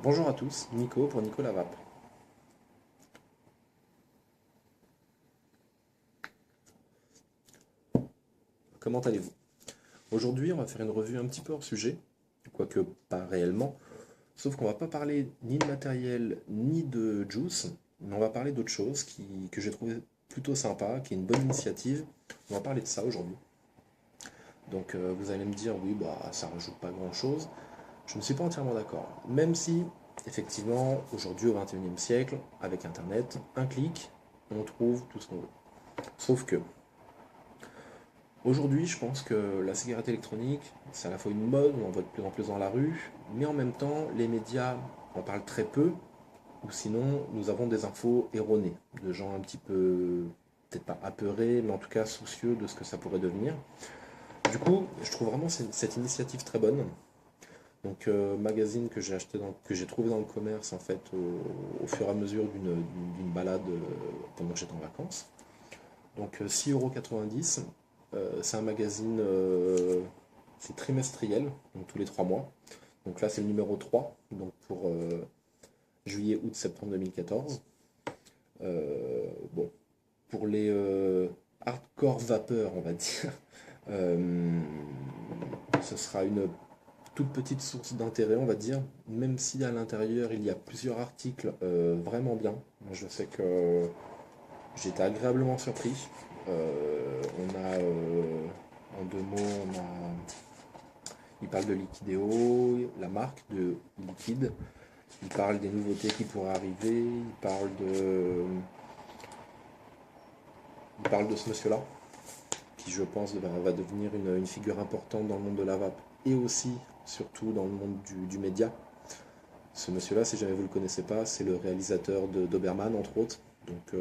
Bonjour à tous, Nico pour Nicolas Vape. Comment allez-vous? Aujourd'hui, on va faire une revue un petit peu hors sujet, quoique pas réellement, sauf qu'on va pas parler ni de matériel ni de juice, mais on va parler d'autre chose que j'ai trouvé plutôt sympa, qui est une bonne initiative. On va parler de ça aujourd'hui. Donc vous allez me dire, oui, bah ça rajoute pas grand-chose. Je ne suis pas entièrement d'accord. Même si, effectivement, aujourd'hui au XXIe siècle, avec Internet, un clic, on trouve tout ce qu'on veut. Sauf que aujourd'hui, je pense que la cigarette électronique, c'est à la fois une mode, on en voit de plus en plus dans la rue, mais en même temps, les médias en parlent très peu, ou sinon, nous avons des infos erronées, de gens un petit peu, peut-être pas apeurés, mais en tout cas soucieux de ce que ça pourrait devenir. Du coup, je trouve vraiment cette initiative très bonne. Donc, magazine que j'ai acheté que j'ai trouvé dans le commerce, en fait, au fur et à mesure d'une balade pendant que j'étais en vacances. Donc 6,90 €. C'est un magazine, c'est trimestriel, donc tous les 3 mois. Donc là, c'est le numéro 3 donc pour juillet, août, septembre 2014. Bon, pour les hardcore vapeurs, on va dire, euh, ce sera une toute petite source d'intérêt, on va dire, même si à l'intérieur, il y a plusieurs articles vraiment bien. Moi, je sais que j'ai été agréablement surpris. On a, en deux mots, il parle de Liquideo, la marque de Liquide. Il parle des nouveautés qui pourraient arriver. Il parle de ce monsieur-là, qui je pense va devenir une figure importante dans le monde de la vape et aussi, surtout, dans le monde du média. Ce monsieur-là, si jamais vous ne le connaissez pas, c'est le réalisateur de Doberman, entre autres. Donc,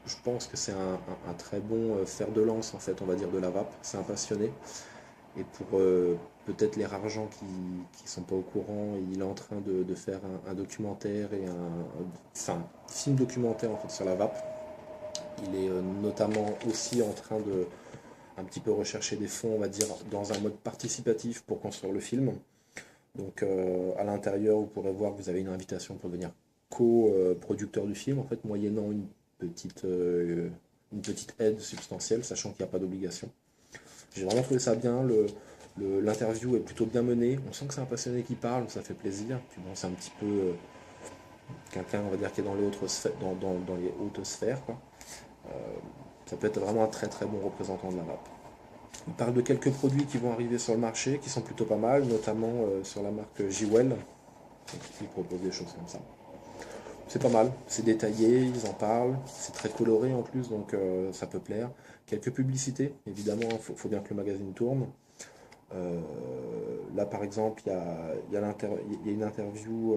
je pense que c'est un très bon fer de lance, en fait, on va dire, de la vape. C'est un passionné. Et pour peut-être les rares gens qui sont pas au courant, il est en train de faire un documentaire enfin, film documentaire en fait sur la vape. Il est notamment aussi en train de un petit peu rechercher des fonds, on va dire, dans un mode participatif pour construire le film. Donc à l'intérieur, vous pourrez voir que vous avez une invitation pour devenir co-producteur du film, en fait, moyennant une petite aide substantielle, sachant qu'il n'y a pas d'obligation. J'ai vraiment trouvé ça bien. L'interview est plutôt bien menée. On sent que c'est un passionné qui parle, ça fait plaisir. Puis bon, c'est un petit peu quelqu'un, on va dire, qui est dans les hautes sphères, dans les hautes sphères, quoi. Ça peut être vraiment un très très bon représentant de la vape. Il parle de quelques produits qui vont arriver sur le marché, qui sont plutôt pas mal, notamment sur la marque Jewel. Ils proposent des choses comme ça. C'est pas mal, c'est détaillé, ils en parlent, c'est très coloré en plus, donc ça peut plaire. Quelques publicités, évidemment, faut bien que le magazine tourne. Euh, Là, par exemple, il y a une interview.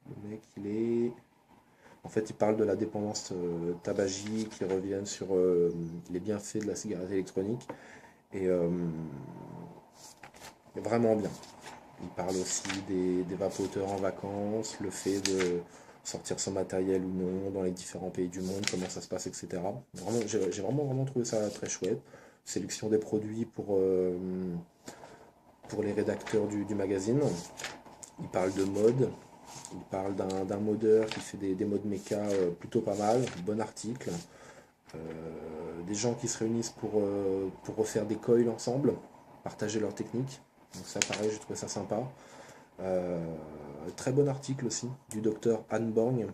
Le mec, en fait, il parle de la dépendance tabagique, il revient sur les bienfaits de la cigarette électronique. Et vraiment bien. Il parle aussi des vapoteurs en vacances, le fait de sortir son matériel ou non dans les différents pays du monde, comment ça se passe, etc. Vraiment, j'ai vraiment trouvé ça très chouette. Sélection des produits pour les rédacteurs du magazine. Il parle de mode, il parle d'un modeur qui fait des modes méca plutôt pas mal, bon article. Des gens qui se réunissent pour refaire des coils ensemble, partager leurs techniques. Donc ça pareil, j'ai trouvé ça sympa. Euh, Très bon article aussi du docteur Anne Borgne,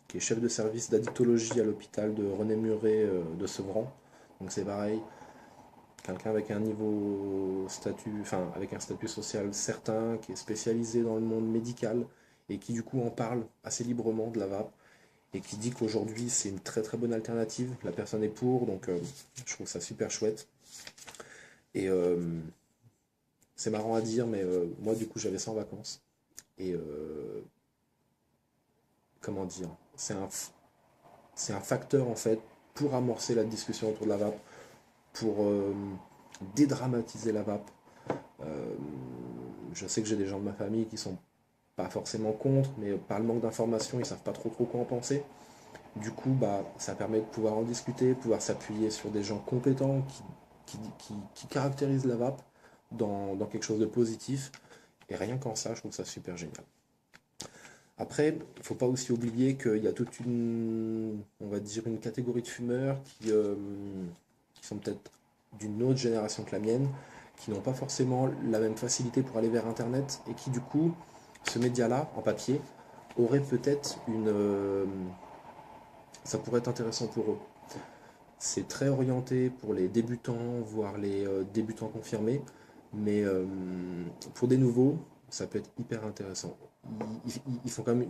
qui est chef de service d'addictologie à l'hôpital de René Muret de Sevran. Donc c'est pareil, quelqu'un avec un niveau statut, enfin avec un statut social certain, qui est spécialisé dans le monde médical et qui du coup en parle assez librement de la vape et qui dit qu'aujourd'hui c'est une très très bonne alternative. La personne est pour, donc je trouve ça super chouette. Et c'est marrant à dire, mais moi du coup j'avais ça en vacances. Et comment dire, c'est un facteur en fait pour amorcer la discussion autour de la vape, pour dédramatiser la vape. Euh, je sais que j'ai des gens de ma famille qui sont pas forcément contre, mais par le manque d'informations, ils savent pas trop quoi en penser. Du coup, bah, ça permet de pouvoir en discuter, pouvoir s'appuyer sur des gens compétents qui caractérisent la vape dans quelque chose de positif Et rien qu'en ça, je trouve ça super génial. Après, il ne faut pas aussi oublier qu'il y a toute une, on va dire, une catégorie de fumeurs qui sont peut-être d'une autre génération que la mienne, qui n'ont pas forcément la même facilité pour aller vers Internet et qui, du coup, ce média-là, en papier, aurait peut-être ça pourrait être intéressant pour eux. C'est très orienté pour les débutants, voire les débutants confirmés, mais pour des nouveaux, ça peut être hyper intéressant. Ils font quand même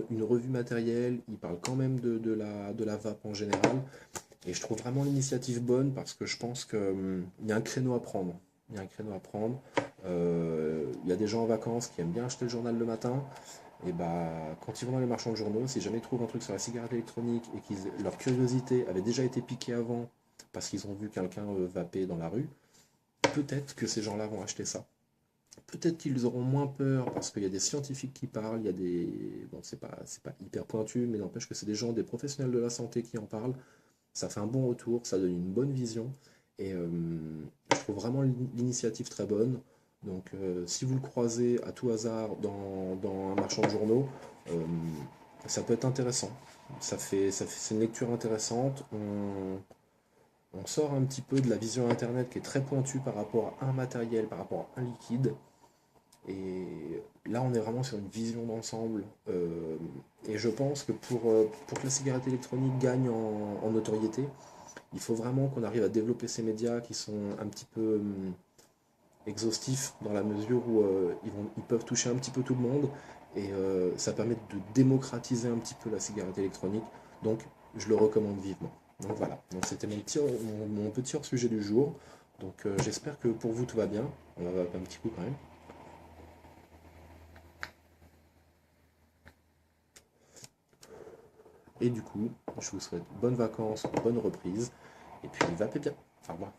une revue matérielle, ils parlent quand même de la vape en général, et je trouve vraiment l'initiative bonne parce que je pense qu'il y a un créneau à prendre. Il y a un créneau à prendre. Il y a des gens en vacances qui aiment bien acheter le journal le matin. Et bah, quand ils vont dans les marchands de journaux, si jamais ils trouvent un truc sur la cigarette électronique et que leur curiosité avait déjà été piquée avant parce qu'ils ont vu quelqu'un vaper dans la rue, peut-être que ces gens-là vont acheter ça. Peut-être qu'ils auront moins peur parce qu'il y a des scientifiques qui parlent, il y a des... Bon, c'est pas hyper pointu, mais n'empêche que c'est des gens, des professionnels de la santé qui en parlent. Ça fait un bon retour, ça donne une bonne vision. Et je trouve vraiment l'initiative très bonne. Donc si vous le croisez à tout hasard dans un marchand de journaux, euh, ça peut être intéressant. C'est une lecture intéressante. On sort un petit peu de la vision Internet qui est très pointue par rapport à un matériel, par rapport à un liquide. Et là, on est vraiment sur une vision d'ensemble. Et je pense que pour que la cigarette électronique gagne en notoriété, il faut vraiment qu'on arrive à développer ces médias qui sont un petit peu exhaustifs dans la mesure où ils peuvent toucher un petit peu tout le monde et ça permet de démocratiser un petit peu la cigarette électronique. Donc, je le recommande vivement. Donc voilà, donc c'était mon petit hors-sujet du jour. Donc j'espère que pour vous tout va bien. On va un petit coup quand même. Et du coup, je vous souhaite bonnes vacances, bonne reprise. Et puis, vapez bien. Au revoir.